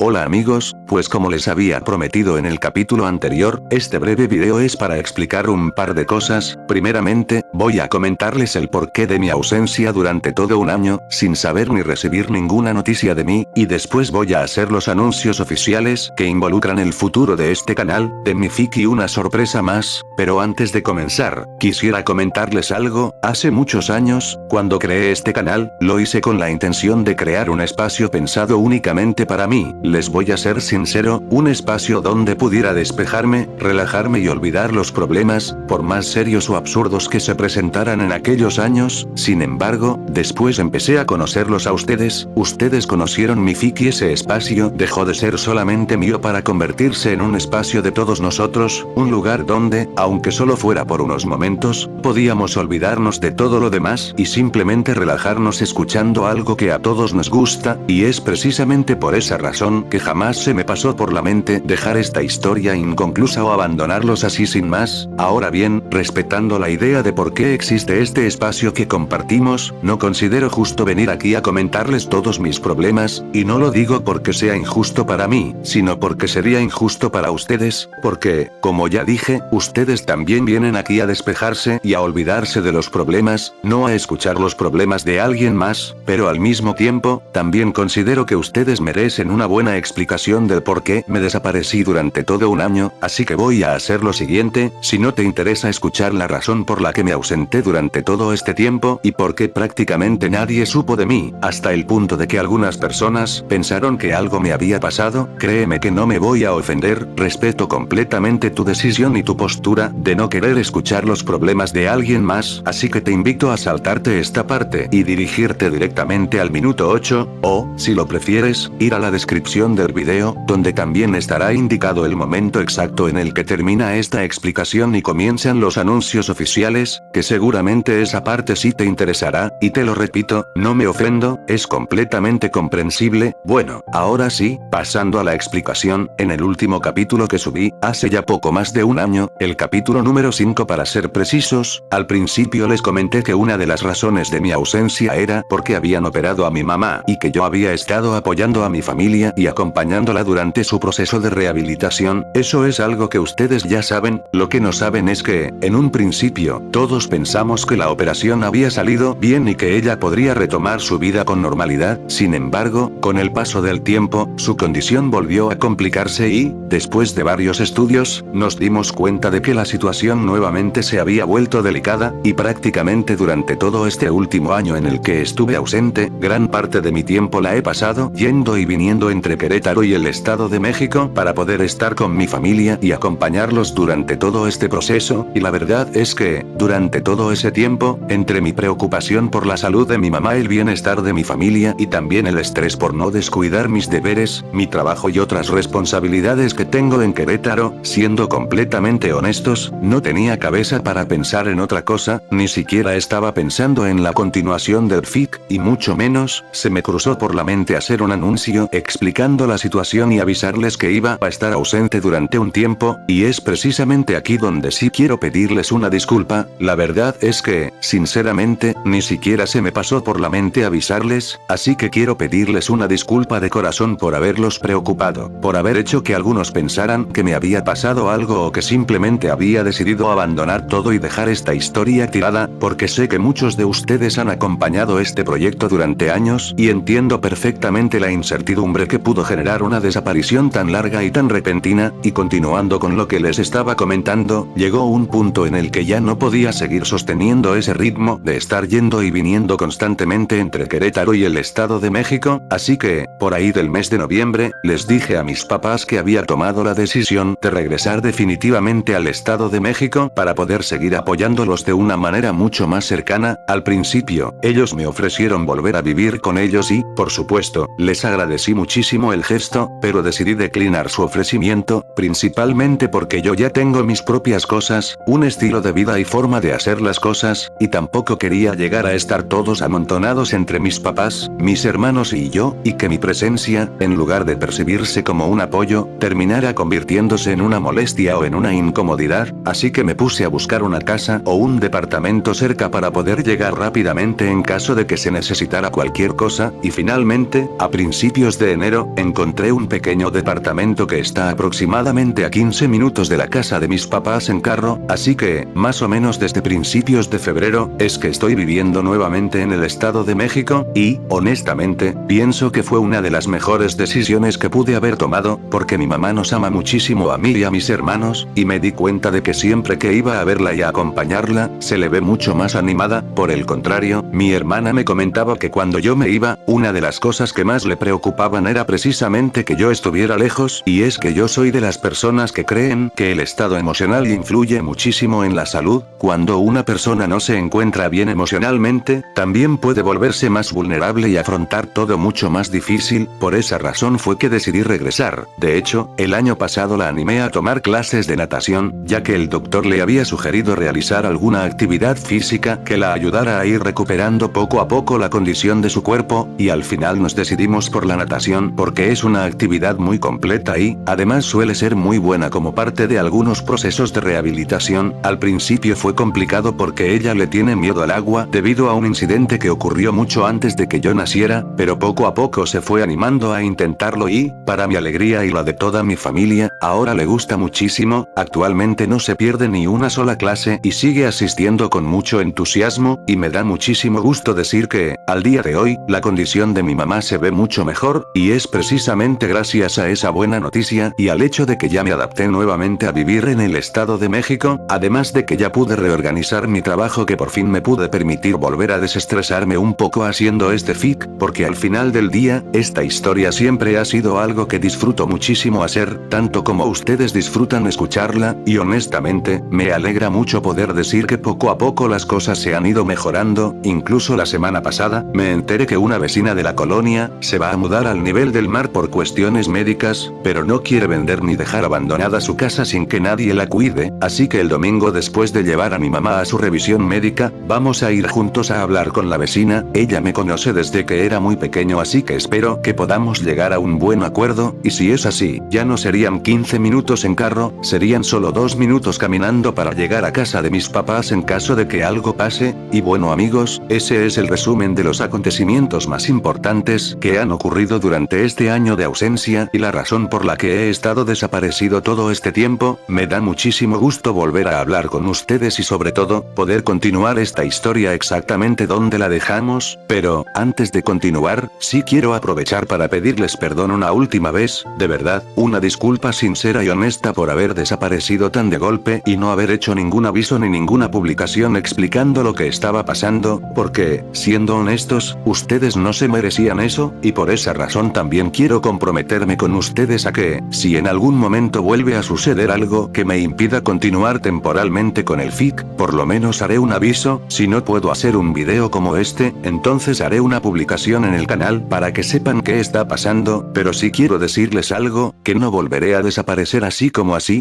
Hola amigos, pues como les había prometido en el capítulo anterior, este breve video es para explicar un par de cosas. Primeramente, voy a comentarles el porqué de mi ausencia durante todo un año, sin saber ni recibir ninguna noticia de mí, y después voy a hacer los anuncios oficiales que involucran el futuro de este canal, de mi fic y una sorpresa más. Pero antes de comenzar, quisiera comentarles algo. Hace muchos años, cuando creé este canal, lo hice con la intención de crear un espacio pensado únicamente para mí. Les voy a ser sincero, un espacio donde pudiera despejarme, relajarme y olvidar los problemas, por más serios o absurdos que se presentaran en aquellos años. Sin embargo, después empecé a conocerlos a ustedes conocieron mi fic y ese espacio dejó de ser solamente mío para convertirse en un espacio de todos nosotros, un lugar donde, aunque solo fuera por unos momentos, podíamos olvidarnos de todo lo demás y simplemente relajarnos escuchando algo que a todos nos gusta, y es precisamente por esa razón que jamás se me pasó por la mente dejar esta historia inconclusa o abandonarlos así sin más. Ahora bien, respetando la idea de por qué existe este espacio que compartimos, no considero justo venir aquí a comentarles todos mis problemas, y no lo digo porque sea injusto para mí, sino porque sería injusto para ustedes, porque, como ya dije, ustedes también vienen aquí a despejarse y a olvidarse de los problemas, no a escuchar los problemas de alguien más, pero al mismo tiempo, también considero que ustedes merecen una buena explicación del por qué me desaparecí durante todo un año, así que voy a hacer lo siguiente. Si no te interesa escuchar la razón por la que me ausenté durante todo este tiempo y por qué prácticamente nadie supo de mí, hasta el punto de que algunas personas pensaron que algo me había pasado, créeme que no me voy a ofender, respeto completamente tu decisión y tu postura de no querer escuchar los problemas de alguien más, así que te invito a saltarte esta parte y dirigirte directamente al minuto 8, o, si lo prefieres, ir a la descripción del video, donde también estará indicado el momento exacto en el que termina esta explicación y comienzan los anuncios oficiales, que seguramente esa parte sí te interesará, y te lo repito, no me ofendo, es completamente comprensible. Bueno, ahora sí, pasando a la explicación, en el último capítulo que subí, hace ya poco más de un año, el capítulo número 5 para ser precisos, al principio les comenté que una de las razones de mi ausencia era porque habían operado a mi mamá, y que yo había estado apoyando a mi familia y acompañándola durante su proceso de rehabilitación. Eso es algo que ustedes ya saben. Lo que no saben es que, en un principio, todos pensamos que la operación había salido bien y que ella podría retomar su vida con normalidad. Sin embargo, con el paso del tiempo, su condición volvió a complicarse y, después de varios estudios, nos dimos cuenta de que la situación nuevamente se había vuelto delicada, y prácticamente durante todo este último año en el que estuve ausente, gran parte de mi tiempo la he pasado yendo y viniendo entre Querétaro y el Estado de México para poder estar con mi familia y acompañarlos durante todo este proceso, y la verdad es que, durante todo ese tiempo, entre mi preocupación por la salud de mi mamá, el bienestar de mi familia y también el estrés por no descuidar mis deberes, mi trabajo y otras responsabilidades que tengo en Querétaro, siendo completamente honestos, no tenía cabeza para pensar en otra cosa, ni siquiera estaba pensando en la continuación del fic, y mucho menos, se me cruzó por la mente hacer un anuncio explicando la situación y avisarles que iba a estar ausente durante un tiempo, y es precisamente aquí donde sí quiero pedirles una disculpa. La verdad es que, sinceramente, ni siquiera se me pasó por la mente avisarles, así que quiero pedirles una disculpa de corazón por haberlos preocupado, por haber hecho que algunos pensaran que me había pasado algo o que simplemente había decidido abandonar todo y dejar esta historia tirada, porque sé que muchos de ustedes han acompañado este proyecto durante años, y entiendo perfectamente la incertidumbre que pudo generar una desaparición tan larga y tan repentina. Y continuando con lo que les estaba comentando, llegó un punto en el que ya no podía seguir sosteniendo ese ritmo de estar yendo y viniendo constantemente entre Querétaro y el Estado de México, así que, por ahí del mes de noviembre, les dije a mis papás que había tomado la decisión de regresar definitivamente al Estado de México para poder seguir apoyándolos de una manera mucho más cercana. Al principio, ellos me ofrecieron volver a vivir con ellos y, por supuesto, les agradecí muchísimo el gesto, pero decidí declinar su ofrecimiento, principalmente porque yo ya tengo mis propias cosas, un estilo de vida y forma de hacer las cosas, y tampoco quería llegar a estar todos amontonados entre mis papás, mis hermanos y yo, y que mi presencia, en lugar de percibirse como un apoyo, terminara convirtiéndose en una molestia o en una incomodidad, así que me puse a buscar una casa o un departamento cerca para poder llegar rápidamente en caso de que se necesitara cualquier cosa, y finalmente, a principios de enero, encontré un pequeño departamento que está aproximadamente a 15 minutos de la casa de mis papás en carro, así que, más o menos desde principios de febrero, es que estoy viviendo nuevamente en el Estado de México, y, honestamente, pienso que fue una de las mejores decisiones que pude haber tomado, porque mi mamá nos ama muchísimo a mí y a mis hermanos, y me di cuenta de que siempre que iba a verla y a acompañarla, se le ve mucho más animada. Por el contrario, mi hermana me comentaba que cuando yo me iba, una de las cosas que más le preocupaban era precisamente que yo estuviera lejos, y es que yo soy de las personas que creen que el estado emocional influye muchísimo en la salud. Cuando una persona no se encuentra bien emocionalmente, también puede volverse más vulnerable y afrontar todo mucho más difícil. Por esa razón fue que decidí regresar. De hecho, el año pasado la animé a tomar clases de natación, ya que el doctor le había sugerido realizar alguna actividad física que la ayudara a ir recuperando poco a poco la condición de su cuerpo, y al final nos decidimos por la natación porque es una actividad muy completa y, además, suele ser muy buena como parte de algunos procesos de rehabilitación. Al principio fue complicado porque ella le tiene miedo al agua debido a un incidente que ocurrió mucho antes de que yo naciera, pero poco a poco se fue animando a intentarlo y, para mi alegría y la de toda mi familia, ahora le gusta muchísimo. Actualmente no se pierde ni una sola clase y sigue asistiendo con mucho entusiasmo, y me da muchísimo gusto decir que, al día de hoy, la condición de mi mamá se ve mucho mejor, y es precisamente gracias a esa buena noticia y al hecho de que ya me adapté nuevamente a vivir en el Estado de México, además de que ya pude reorganizar mi trabajo, que por fin me pude permitir volver a desestresarme un poco haciendo este fic, porque al final del día, esta historia siempre ha sido algo que disfruto muchísimo hacer, tanto como ustedes disfrutan escucharla, y honestamente, me alegra mucho poder decir que poco a poco las cosas se han ido mejorando. Incluso la semana pasada, me enteré que una vecina de la colonia se va a mudar al nivel del mar por cuestiones médicas, pero no quiere vender ni dejar abandonada su casa sin que nadie la cuide, así que el domingo, después de llevar a mi mamá a su revisión médica, vamos a ir juntos a hablar con la vecina. Ella me conoce desde que era muy pequeño, así que espero que podamos llegar a un buen acuerdo, y si es así, ya no serían 15 minutos en carro, serían solo 2 minutos caminando para llegar a casa de mis papás en caso de que algo pase. Y bueno amigos, ese es el resumen de los acontecimientos más importantes que han ocurrido durante este año de ausencia y la razón por la que he estado desaparecido todo este tiempo. Me da muchísimo gusto volver a hablar con ustedes y sobre todo, poder continuar esta historia exactamente donde la dejamos, pero, antes de continuar, sí quiero aprovechar para pedirles perdón una última vez, de verdad, una disculpa sincera y honesta por haber desaparecido tan de golpe y no haber hecho ningún aviso ni ninguna publicación explicando lo que estaba pasando, porque, siendo honestos, ustedes no se merecían eso, y por esa razón también quiero comprometerme con ustedes a que, si en algún momento vuelve a suceder algo que me impida continuar temporalmente con el fic, por lo menos haré un aviso. Si no puedo hacer un video como este, entonces haré una publicación en el canal para que sepan qué está pasando, pero sí quiero decirles algo, que no volveré a desaparecer así como así.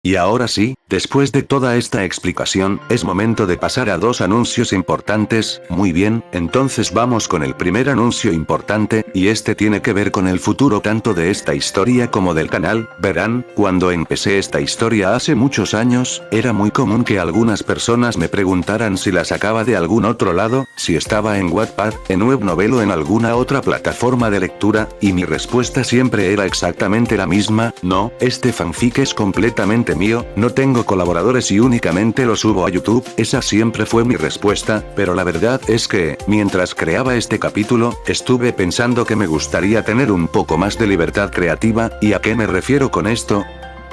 Y ahora sí, después de toda esta explicación, es momento de pasar a 2 anuncios importantes. Muy bien, entonces vamos con el primer anuncio importante, y este tiene que ver con el futuro tanto de esta historia como del canal. Verán, cuando empecé esta historia hace muchos años, era muy común que algunas personas me preguntaran si la sacaba de algún otro lado, si estaba en Wattpad, en Webnovel o en alguna otra plataforma de lectura, y mi respuesta siempre era exactamente la misma: no, este fanfic es completamente mío, no tengo colaboradores y únicamente lo subo a YouTube. Esa siempre fue mi respuesta, pero la verdad es que, mientras creaba este capítulo, estuve pensando que me gustaría tener un poco más de libertad creativa. ¿Y a qué me refiero con esto?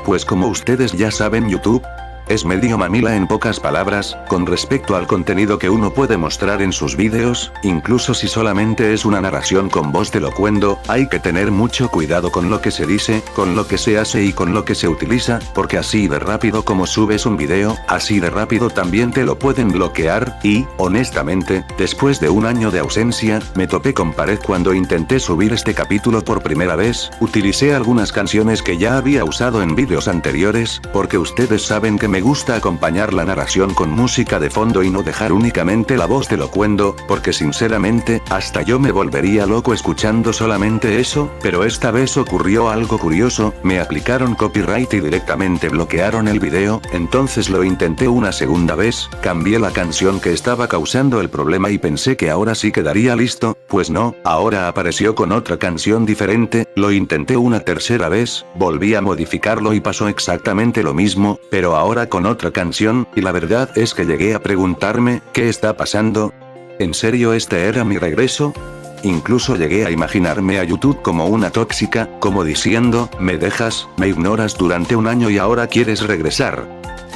Pues como ustedes ya saben, YouTube es medio mamila en pocas palabras, con respecto al contenido que uno puede mostrar en sus vídeos, incluso si solamente es una narración con voz de locuendo. Hay que tener mucho cuidado con lo que se dice, con lo que se hace y con lo que se utiliza, porque así de rápido como subes un video, así de rápido también te lo pueden bloquear, y, honestamente, después de un año de ausencia, me topé con pared cuando intenté subir este capítulo por primera vez. Utilicé algunas canciones que ya había usado en vídeos anteriores, porque ustedes saben que me gusta acompañar la narración con música de fondo y no dejar únicamente la voz de locuendo, porque sinceramente, hasta yo me volvería loco escuchando solamente eso. Pero esta vez ocurrió algo curioso, me aplicaron copyright y directamente bloquearon el video. Entonces lo intenté una segunda vez, cambié la canción que estaba causando el problema y pensé que ahora sí quedaría listo, Pues no, ahora apareció con otra canción diferente, lo intenté una tercera vez, volví a modificarlo y pasó exactamente lo mismo, pero ahora con otra canción, y la verdad es que llegué a preguntarme, ¿qué está pasando? ¿En serio este era mi regreso? Incluso llegué a imaginarme a YouTube como una tóxica, como diciendo, me dejas, me ignoras durante un año y ahora quieres regresar.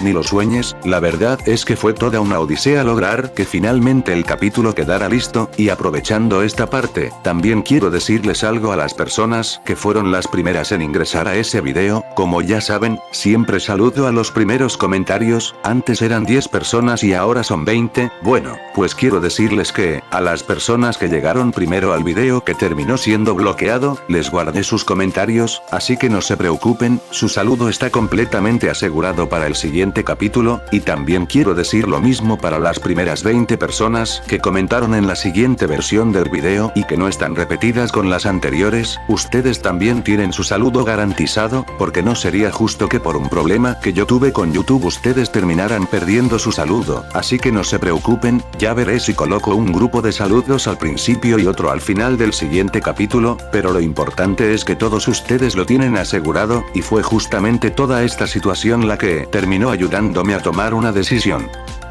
Ni lo sueñes, la verdad es que fue toda una odisea lograr que finalmente el capítulo quedara listo, y aprovechando esta parte, también quiero decirles algo a las personas que fueron las primeras en ingresar a ese video, como ya saben, siempre saludo a los primeros comentarios, antes eran 10 personas y ahora son 20, bueno, pues quiero decirles que, a las personas que llegaron primero al video que terminó siendo bloqueado, les guardé sus comentarios, así que no se preocupen, su saludo está completamente asegurado para el siguiente capítulo, y también quiero decir lo mismo para las primeras 20 personas que comentaron en la siguiente versión del video y que no están repetidas con las anteriores, ustedes también tienen su saludo garantizado, porque no sería justo que por un problema que yo tuve con YouTube ustedes terminaran perdiendo su saludo, así que no se preocupen, ya veré si coloco un grupo de saludos al principio y otro al final del siguiente capítulo, pero lo importante es que todos ustedes lo tienen asegurado, y fue justamente toda esta situación la que terminó ayudándome a tomar una decisión.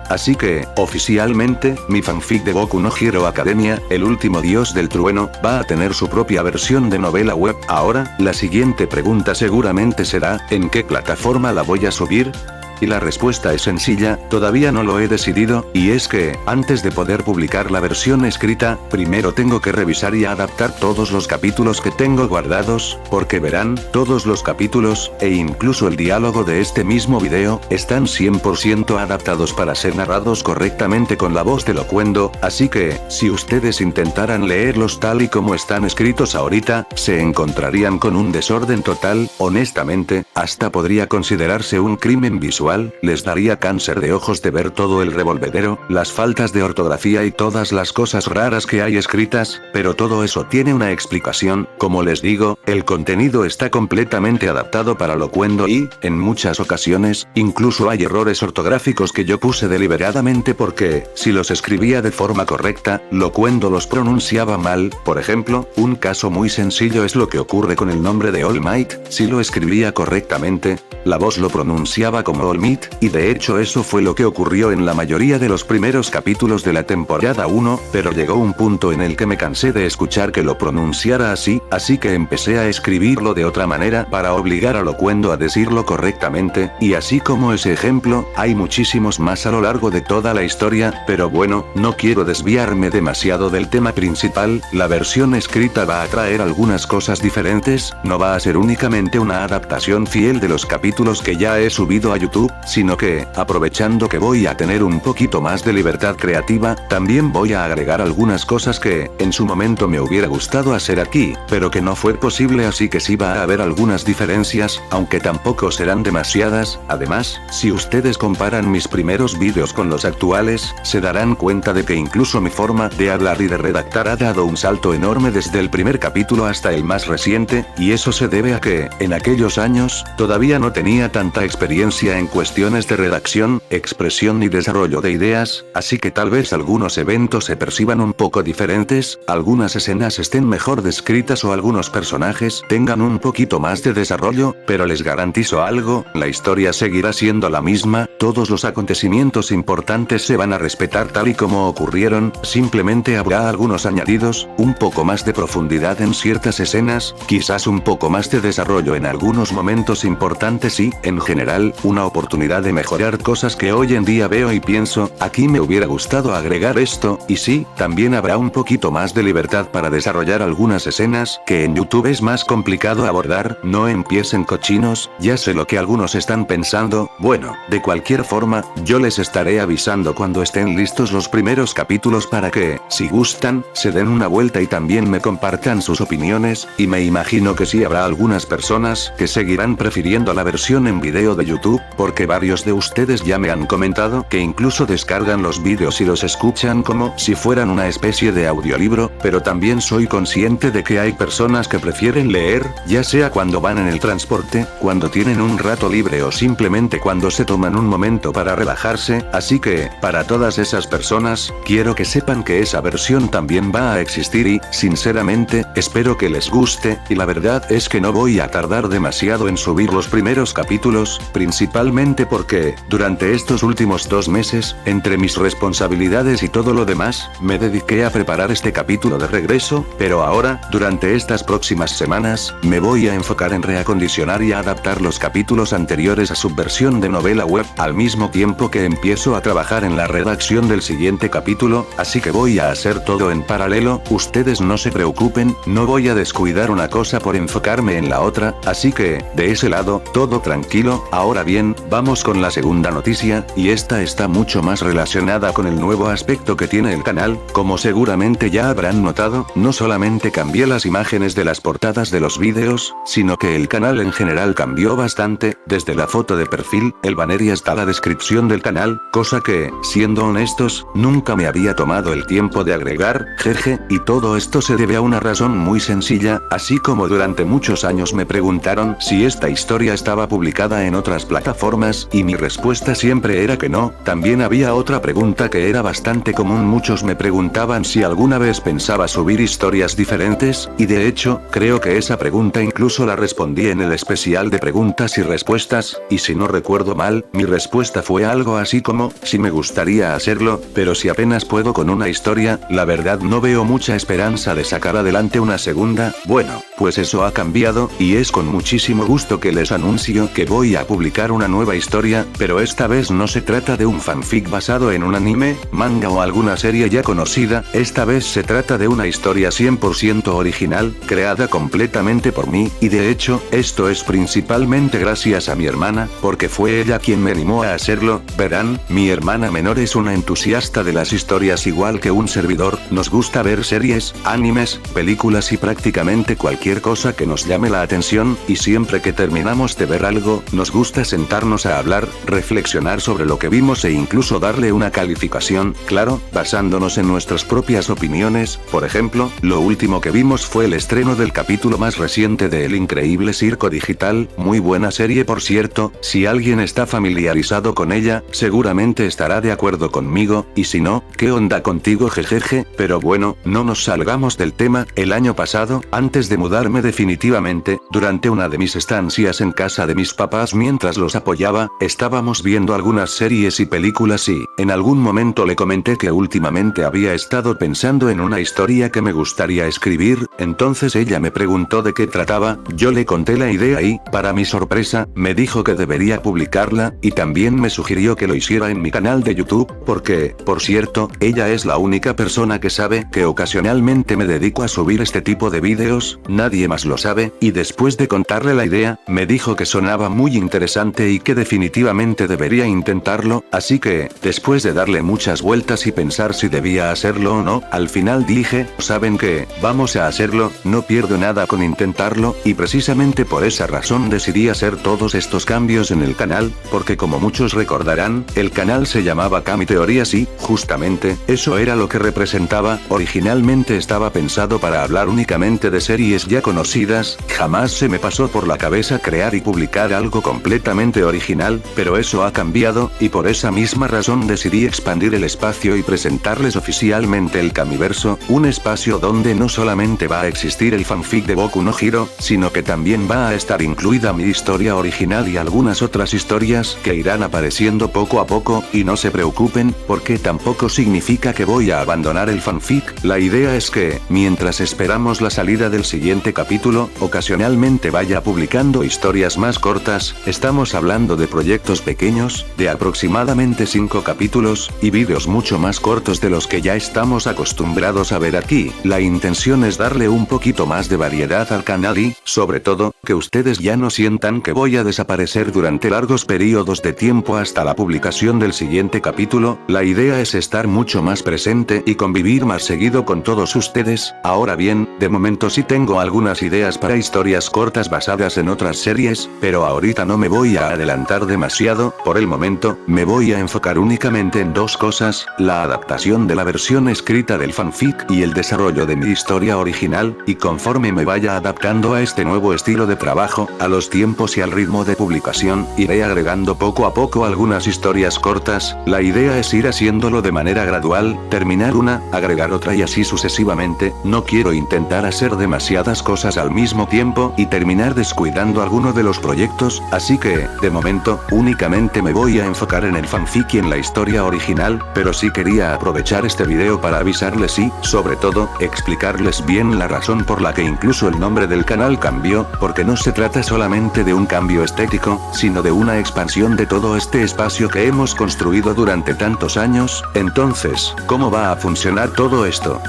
Así que, oficialmente, mi fanfic de Boku no Hero Academia, el último dios del trueno, va a tener su propia versión de novela web. Ahora, la siguiente pregunta seguramente será, ¿en qué plataforma la voy a subir? Y la respuesta es sencilla, todavía no lo he decidido, y es que, antes de poder publicar la versión escrita, primero tengo que revisar y adaptar todos los capítulos que tengo guardados, porque verán, todos los capítulos, e incluso el diálogo de este mismo video, están 100% adaptados para ser narrados correctamente con la voz de Loquendo, así que, si ustedes intentaran leerlos tal y como están escritos ahorita, se encontrarían con un desorden total, honestamente, hasta podría considerarse un crimen visual. Les daría cáncer de ojos de ver todo el revolvedero, las faltas de ortografía y todas las cosas raras que hay escritas, pero todo eso tiene una explicación, como les digo, el contenido está completamente adaptado para Loquendo y, en muchas ocasiones, incluso hay errores ortográficos que yo puse deliberadamente porque, si los escribía de forma correcta, Loquendo los pronunciaba mal, por ejemplo, un caso muy sencillo es lo que ocurre con el nombre de All Might, si lo escribía correctamente, la voz lo pronunciaba como All Might, y de hecho eso fue lo que ocurrió en la mayoría de los primeros capítulos de la temporada 1, pero llegó un punto en el que me cansé de escuchar que lo pronunciara así que empecé a escribirlo de otra manera para obligar a Loquendo a decirlo correctamente, y así como ese ejemplo, hay muchísimos más a lo largo de toda la historia, pero bueno, no quiero desviarme demasiado del tema principal, la versión escrita va a traer algunas cosas diferentes, no va a ser únicamente una adaptación fiel de los capítulos que ya he subido a YouTube, sino que, aprovechando que voy a tener un poquito más de libertad creativa, también voy a agregar algunas cosas que, en su momento me hubiera gustado hacer aquí, pero que no fue posible, así que sí va a haber algunas diferencias, aunque tampoco serán demasiadas. Además, si ustedes comparan mis primeros vídeos con los actuales, se darán cuenta de que incluso mi forma de hablar y de redactar ha dado un salto enorme desde el primer capítulo hasta el más reciente, y eso se debe a que, en aquellos años, todavía no tenía tanta experiencia en cuestiones de redacción, expresión y desarrollo de ideas, así que tal vez algunos eventos se perciban un poco diferentes, algunas escenas estén mejor descritas o algunos personajes tengan un poquito más de desarrollo, pero les garantizo algo, la historia seguirá siendo la misma, todos los acontecimientos importantes se van a respetar tal y como ocurrieron, simplemente habrá algunos añadidos, un poco más de profundidad en ciertas escenas, quizás un poco más de desarrollo en algunos momentos importantes y, en general, una oportunidad de mejorar cosas que hoy en día veo y pienso, aquí me hubiera gustado agregar esto, y sí, también habrá un poquito más de libertad para desarrollar algunas escenas, que en YouTube es más complicado abordar, no empiecen cochinos, ya sé lo que algunos están pensando, bueno, de cualquier forma, yo les estaré avisando cuando estén listos los primeros capítulos para que, si gustan, se den una vuelta y también me compartan sus opiniones, y me imagino que sí habrá algunas personas que seguirán prefiriendo la versión en video de YouTube, porque varios de ustedes ya me han comentado que incluso descargan los vídeos y los escuchan como si fueran una especie de audiolibro, pero también soy consciente de que hay personas que prefieren leer, ya sea cuando van en el transporte, cuando tienen un rato libre o simplemente cuando se toman un momento momento para relajarse, así que, para todas esas personas, quiero que sepan que esa versión también va a existir y, sinceramente, espero que les guste, y la verdad es que no voy a tardar demasiado en subir los primeros capítulos, principalmente porque, durante estos últimos 2 meses, entre mis responsabilidades y todo lo demás, me dediqué a preparar este capítulo de regreso, pero ahora, durante estas próximas semanas, me voy a enfocar en reacondicionar y a adaptar los capítulos anteriores a su versión de novela web, al mismo tiempo que empiezo a trabajar en la redacción del siguiente capítulo, así que voy a hacer todo en paralelo, ustedes no se preocupen, no voy a descuidar una cosa por enfocarme en la otra, así que, de ese lado, todo tranquilo. Ahora bien, vamos con la segunda noticia, y esta está mucho más relacionada con el nuevo aspecto que tiene el canal. Como seguramente ya habrán notado, no solamente cambié las imágenes de las portadas de los vídeos, sino que el canal en general cambió bastante, desde la foto de perfil, el banner y hasta la descripción del canal, cosa que, siendo honestos, nunca me había tomado el tiempo de agregar, jeje, y todo esto se debe a una razón muy sencilla, así como durante muchos años me preguntaron si esta historia estaba publicada en otras plataformas, y mi respuesta siempre era que no. También había otra pregunta que era bastante común, muchos me preguntaban si alguna vez pensaba subir historias diferentes, y de hecho, creo que esa pregunta incluso la respondí en el especial de preguntas y respuestas, y si no recuerdo mal, mi respuesta fue algo así como, sí me gustaría hacerlo, pero si apenas puedo con una historia, la verdad no veo mucha esperanza de sacar adelante una segunda. Bueno, pues eso ha cambiado, y es con muchísimo gusto que les anuncio que voy a publicar una nueva historia, pero esta vez no se trata de un fanfic basado en un anime, manga o alguna serie ya conocida, esta vez se trata de una historia 100% original, creada completamente por mí, y de hecho, esto es principalmente gracias a mi hermana, porque fue ella quien me animó a hacerlo. Verán, mi hermana menor es una entusiasta de las historias igual que un servidor, nos gusta ver series, animes, películas y prácticamente cualquier cosa que nos llame la atención, y siempre que terminamos de ver algo, nos gusta sentarnos a hablar, reflexionar sobre lo que vimos e incluso darle una calificación, claro, basándonos en nuestras propias opiniones. Por ejemplo, lo último que vimos fue el estreno del capítulo más reciente de El Increíble Circo Digital, muy buena serie por cierto, si alguien está familiarizado con ella, seguramente estará de acuerdo conmigo, y si no, ¿qué onda contigo jejeje? Pero bueno, no nos salgamos del tema. El año pasado, antes de mudarme definitivamente, durante una de mis estancias en casa de mis papás mientras los apoyaba, estábamos viendo algunas series y películas y, en algún momento le comenté que últimamente había estado pensando en una historia que me gustaría escribir, entonces ella me preguntó de qué trataba, yo le conté la idea y, para mi sorpresa, me dijo que debería publicarla, y también me sugirió que lo hiciera en mi canal de YouTube, porque, por cierto, ella es la única persona que sabe que ocasionalmente me dedico a subir este tipo de vídeos, nadie más lo sabe, y después de contarle la idea, me dijo que sonaba muy interesante y que definitivamente debería intentarlo, así que, después de darle muchas vueltas y pensar si debía hacerlo o no, al final dije, ¿saben qué? Vamos a hacerlo, no pierdo nada con intentarlo, y precisamente por esa razón decidí hacer todos estos cambios en el canal, porque como muchos recordarán, el canal se llamaba Kami Teorías y, justamente, eso era lo que representaba. Originalmente estaba pensado para hablar únicamente de series ya conocidas, jamás se me pasó por la cabeza crear y publicar algo completamente original, pero eso ha cambiado, y por esa misma razón decidí expandir el espacio y presentarles oficialmente el Kamiverso, un espacio donde no solamente va a existir el fanfic de Boku no Hero, sino que también va a estar incluida mi historia original y algunas otras historias que irán apareciendo poco a poco, y no se preocupen, porque tampoco significa que voy a abandonar el fanfic. La idea es que, mientras esperamos la salida del siguiente capítulo, ocasionalmente vaya publicando historias más cortas, estamos hablando de proyectos pequeños, de aproximadamente 5 capítulos, y vídeos mucho más cortos de los que ya estamos acostumbrados a ver aquí. La intención es darle un poquito más de variedad al canal y, sobre todo, que ustedes ya no sientan que voy a desaparecer durante largos periodos de tiempo hasta la publicación del siguiente capítulo. La idea es estar mucho más presente y convivir más seguido con todos ustedes. Ahora bien, de momento sí tengo algunas ideas para historias cortas basadas en otras series, pero ahorita no me voy a adelantar demasiado. Por el momento, me voy a enfocar únicamente en 2 cosas, la adaptación de la versión escrita del fanfic y el desarrollo de mi historia original, y conforme me vaya adaptando a este nuevo estilo de trabajo, a los tiempos y al ritmo de publicación, iré agregando poco a a poco algunas historias cortas, la idea es ir haciéndolo de manera gradual, terminar una, agregar otra y así sucesivamente, no quiero intentar hacer demasiadas cosas al mismo tiempo y terminar descuidando alguno de los proyectos, así que, de momento, únicamente me voy a enfocar en el fanfic y en la historia original, pero sí quería aprovechar este video para avisarles y, sobre todo, explicarles bien la razón por la que incluso el nombre del canal cambió, porque no se trata solamente de un cambio estético, sino de una expansión de todo este espacio que hemos construido durante tantos años. Entonces, ¿cómo va a funcionar todo esto?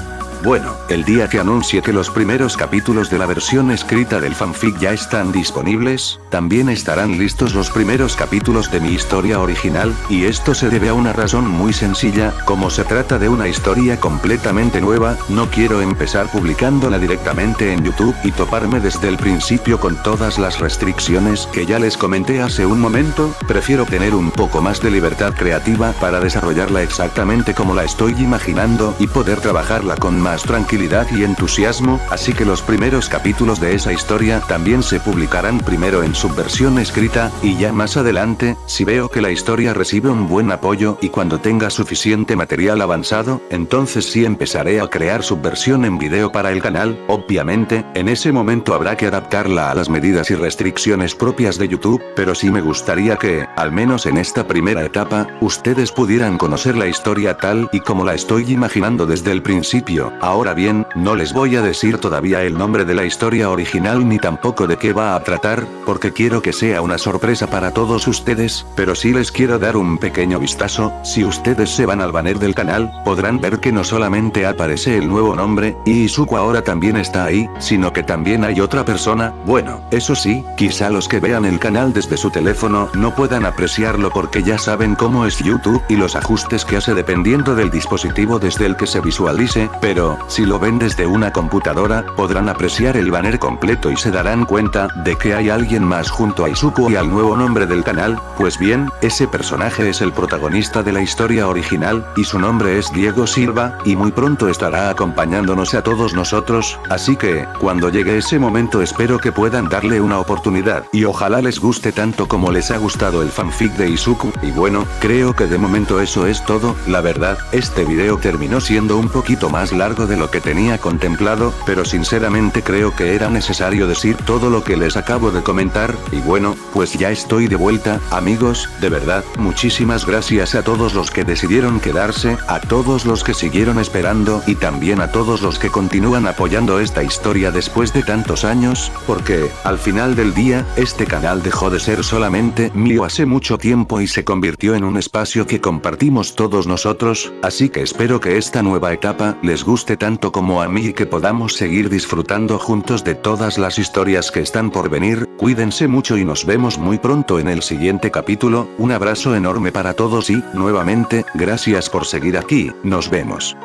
Bueno, el día que anuncie que los primeros capítulos de la versión escrita del fanfic ya están disponibles, también estarán listos los primeros capítulos de mi historia original, y esto se debe a una razón muy sencilla, como se trata de una historia completamente nueva, no quiero empezar publicándola directamente en YouTube y toparme desde el principio con todas las restricciones que ya les comenté hace un momento, prefiero tener un poco más de libertad creativa para desarrollarla exactamente como la estoy imaginando y poder trabajarla con más tranquilidad y entusiasmo, así que los primeros capítulos de esa historia también se publicarán primero en su versión escrita, y ya más adelante, si veo que la historia recibe un buen apoyo y cuando tenga suficiente material avanzado, entonces sí empezaré a crear su versión en video para el canal. Obviamente, en ese momento habrá que adaptarla a las medidas y restricciones propias de YouTube, pero sí me gustaría que, al menos en esta primera etapa, ustedes pudieran conocer la historia tal y como la estoy imaginando desde el principio. Ahora bien, no les voy a decir todavía el nombre de la historia original ni tampoco de qué va a tratar, porque quiero que sea una sorpresa para todos ustedes, pero sí les quiero dar un pequeño vistazo. Si ustedes se van al banner del canal, podrán ver que no solamente aparece el nuevo nombre, y Izuku ahora también está ahí, sino que también hay otra persona. Bueno, eso sí, quizá los que vean el canal desde su teléfono no puedan apreciarlo porque ya saben cómo es YouTube y los ajustes que hace dependiendo del dispositivo desde el que se visualice, pero si lo ven desde una computadora, podrán apreciar el banner completo y se darán cuenta de que hay alguien más junto a Izuku y al nuevo nombre del canal. Pues bien, ese personaje es el protagonista de la historia original, y su nombre es Diego Silva, y muy pronto estará acompañándonos a todos nosotros, así que, cuando llegue ese momento espero que puedan darle una oportunidad, y ojalá les guste tanto como les ha gustado el fanfic de Izuku. Y bueno, creo que de momento eso es todo. La verdad, este video terminó siendo un poquito más largo de lo que tenía contemplado, pero sinceramente creo que era necesario decir todo lo que les acabo de comentar, y bueno, pues ya estoy de vuelta, amigos, de verdad, muchísimas gracias a todos los que decidieron quedarse, a todos los que siguieron esperando y también a todos los que continúan apoyando esta historia después de tantos años, porque, al final del día, este canal dejó de ser solamente mío hace mucho tiempo y se convirtió en un espacio que compartimos todos nosotros, así que espero que esta nueva etapa les guste tanto como a mí y que podamos seguir disfrutando juntos de todas las historias que están por venir. Cuídense mucho y nos vemos muy pronto en el siguiente capítulo. Un abrazo enorme para todos y, nuevamente, gracias por seguir aquí. Nos vemos.